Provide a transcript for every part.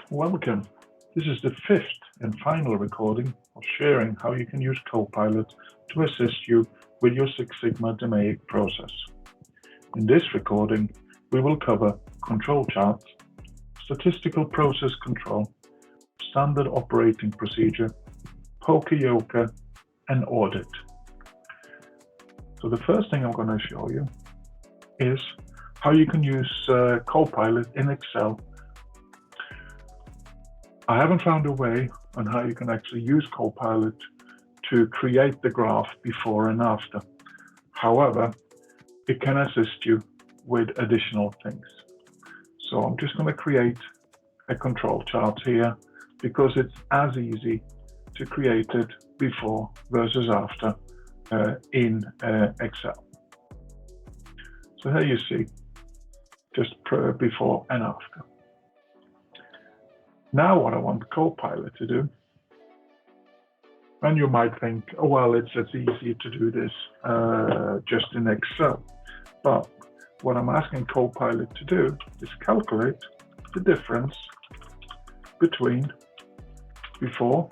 Welcome. This is the fifth and final recording of sharing how you can use Copilot to assist you with your Six Sigma DMAIC process. In this recording, we will cover control charts, statistical process control, standard operating procedure, poka-yoke, and audit. So the first thing I'm going to show you is how you can use Copilot in Excel. I haven't found a way on how you can actually use Copilot to create the graph before and after. However, it can assist you with additional things. So I'm just going to create a control chart here because it's as easy to create it before versus after in Excel. So here you see just before and after. Now what I want Copilot to do, and you might think, oh well, it's easy to do this just in Excel. But what I'm asking Copilot to do is calculate the difference between before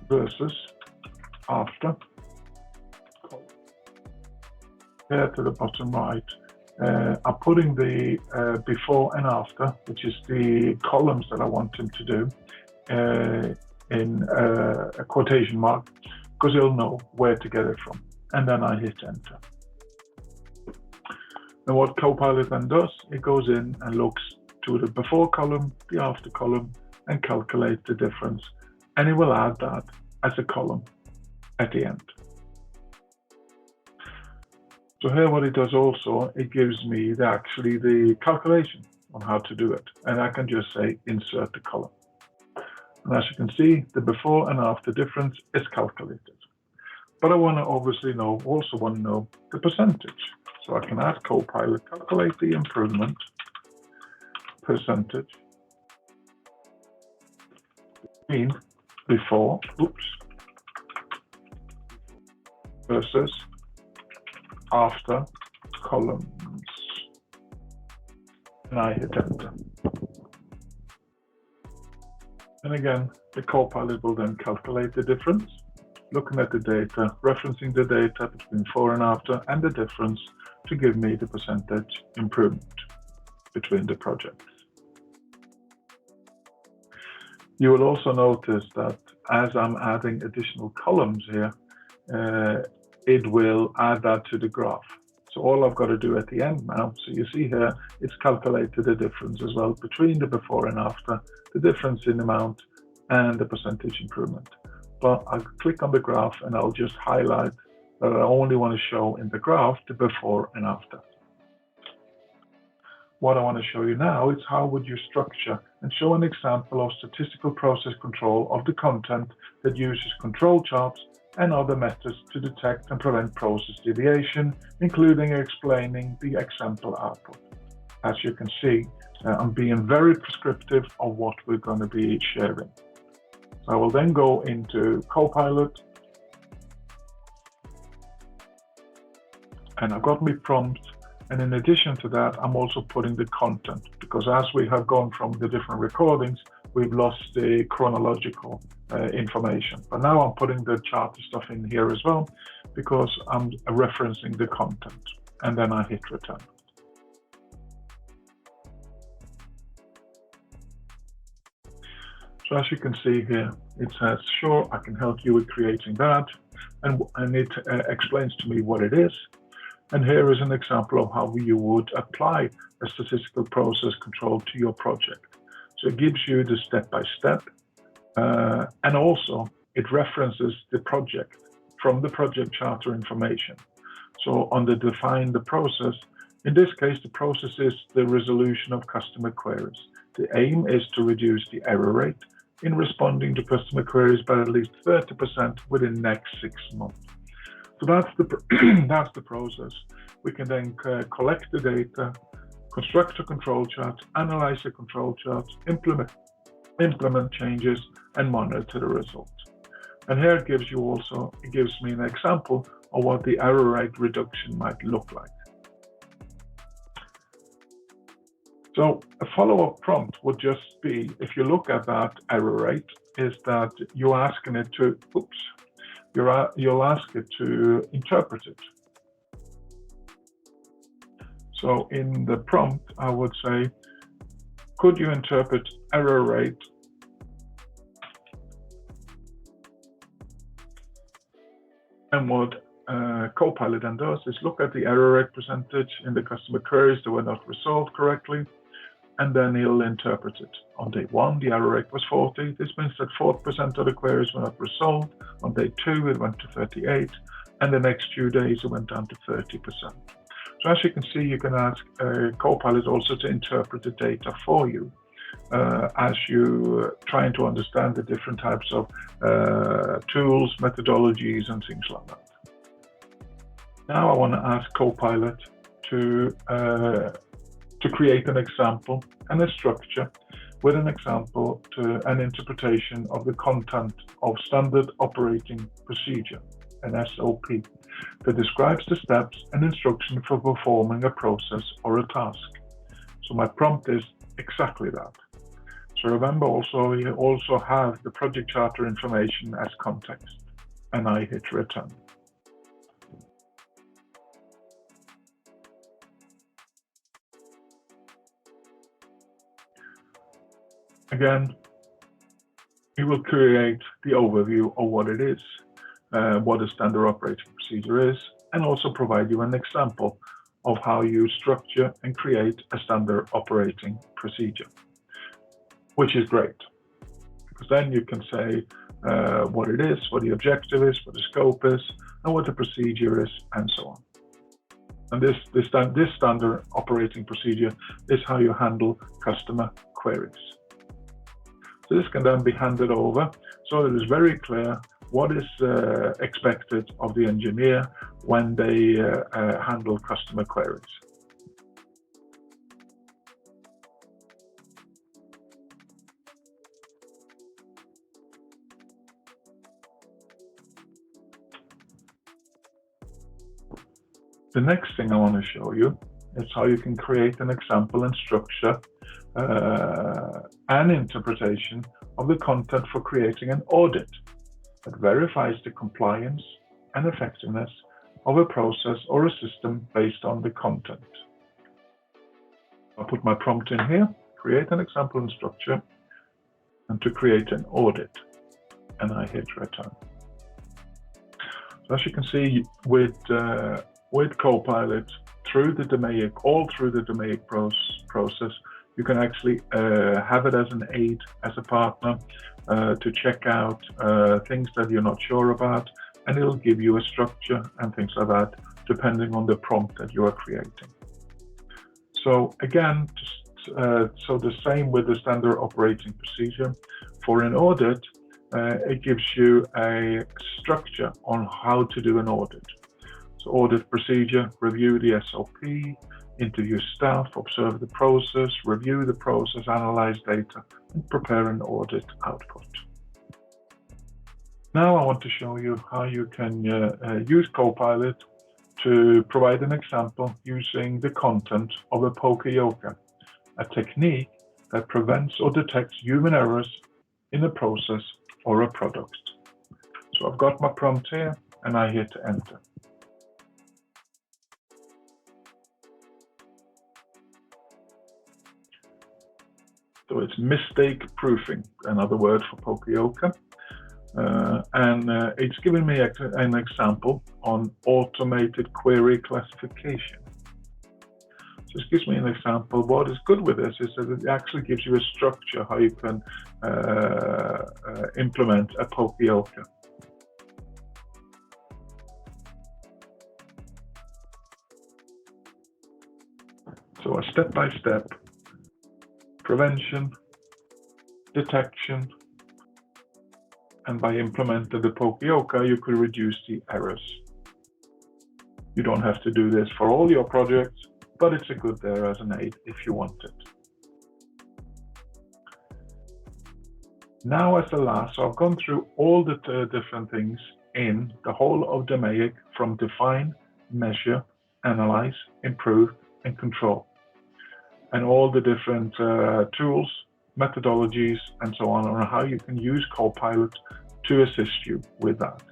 versus after. Here to the bottom right, I'm putting the before and after, which is the columns that I want him to do, in a quotation mark, because he'll know where to get it from. And then I hit enter. And what Copilot then does, it goes in and looks to the before column, the after column, and calculates the difference. And it will add that as a column at the end. So here what it does also, it gives me the calculation on how to do it. And I can just say insert the column. And as you can see, the before and after difference is calculated. But I want to obviously also want to know the percentage. So I can ask Copilot, calculate the improvement percentage between before, versus after columns, and I hit enter. And again, the Copilot will then calculate the difference, looking at the data, referencing the data between before and after, and the difference to give me the percentage improvement between the projects. You will also notice that as I'm adding additional columns here, it will add that to the graph. So all I've got to do at the end now, so you see here, it's calculated the difference as well between the before and after, the difference in amount and the percentage improvement. But I'll click on the graph and I'll just highlight that I only want to show in the graph the before and after. What I want to show you now is how would you structure and show an example of statistical process control of the content that uses control charts and other methods to detect and prevent process deviation, including explaining the example output. As you can see, I'm being very prescriptive of what we're going to be sharing. So I will then go into Copilot, and I've got my prompt, and in addition to that, I'm also putting the content, because as we have gone from the different recordings, we've lost the chronological information. But now I'm putting the chart stuff in here as well, because I'm referencing the content, and then I hit return. So as you can see here, it says, sure, I can help you with creating that, and it explains to me what it is. And here is an example of how you would apply a statistical process control to your project. So it gives you the step-by-step, and also it references the project from the project charter information. So under define the process, in this case, the process is the resolution of customer queries. The aim is to reduce the error rate in responding to customer queries by at least 30% within the next 6 months. So that's the process. We can then collect the data, construct a control chart, analyze the control charts, implement changes, and monitor the results. And here it gives me an example of what the error rate reduction might look like. So a follow-up prompt would just be, if you look at that error rate, is that you're asking it to, you'll ask it to interpret it. So in the prompt, I would say, could you interpret error rate and what Copilot then does is look at the error rate percentage in the customer queries that were not resolved correctly, and then he'll interpret it. On day 1, the error rate was 40. This means that 4% of the queries were not resolved. On day 2, it went to 38, and the next few days it went down to 30%. So as you can see, you can ask Copilot also to interpret the data for you as you trying to understand the different types of tools, methodologies, and things like that. Now I want to ask Copilot to create an example and a structure with an example to an interpretation of the content of standard operating procedure, an SOP, that describes the steps and instruction for performing a process or a task. So my prompt is exactly that. So remember also, you also have the project charter information as context, and I hit return. Again, it will create the overview of what it is, what a standard operating procedure is, and also provide you an example of how you structure and create a standard operating procedure, which is great, because then you can say what it is, what the objective is, what the scope is, and what the procedure is, and so on. And this standard operating procedure is how you handle customer queries. So this can then be handed over, so it is very clear what is expected of the engineer when they handle customer queries. The next thing I want to show you is how you can create an example and structure and interpretation of the content for creating an audit that verifies the compliance and effectiveness of a process or a system based on the content. I'll put my prompt in here, create an example and structure, and to create an audit, and I hit return. So as you can see, with Copilot, through the DMAIC, all through the DMAIC process, you can actually have it as an aid, as a partner, to check out things that you're not sure about, and it'll give you a structure and things like that, depending on the prompt that you are creating. So again, so the same with the standard operating procedure. For an audit, it gives you a structure on how to do an audit. So audit procedure, review the SOP, interview staff, observe the process, review the process, analyze data, and prepare an audit output. Now I want to show you how you can use Copilot to provide an example using the content of a poka-yoke, a technique that prevents or detects human errors in a process or a product. So I've got my prompt here, and I hit enter. So it's mistake proofing, another word for poka-yoke. And it's giving me an example on automated query classification. So this gives me an example. What is good with this is that it actually gives you a structure how you can implement a poka-yoke. So a step-by-step prevention, detection, and by implementing the poka-yoke, you could reduce the errors. You don't have to do this for all your projects, but it's a good there as an aid if you want it. Now as the last, so I've gone through all the different things in the whole of DMAIC, from define, measure, analyze, improve, and control. and all the different tools, methodologies, and so on how you can use Copilot to assist you with that.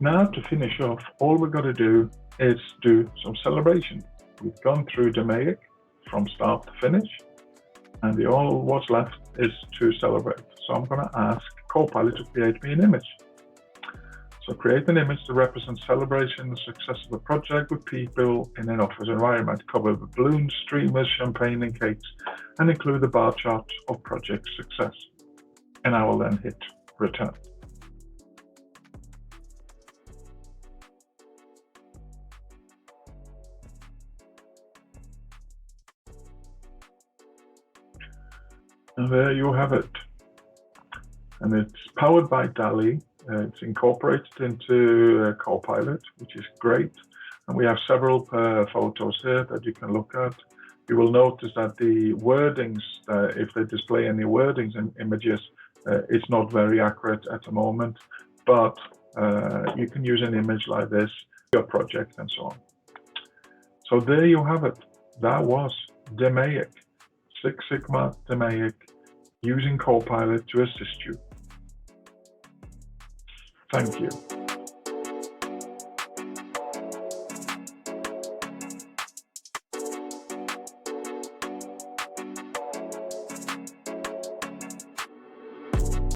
Now, to finish off, all we've got to do is do some celebration. We've gone through DMAIC from start to finish, and all what's left is to celebrate. So I'm going to ask Copilot to create me an image. So create an image to represent celebration the success of the project with people in an office environment, covered with balloons, streamers, champagne and cakes, and include the bar chart of project success. And I will then hit return. And there you have it. And it's powered by DALL-E. It's incorporated into Copilot, which is great. And we have several photos here that you can look at. You will notice that the wordings, if they display any wordings in images, it's not very accurate at the moment. But you can use an image like this, your project, and so on. So there you have it. That was DMAIC, Six Sigma DMAIC, using Copilot to assist you. Thank you.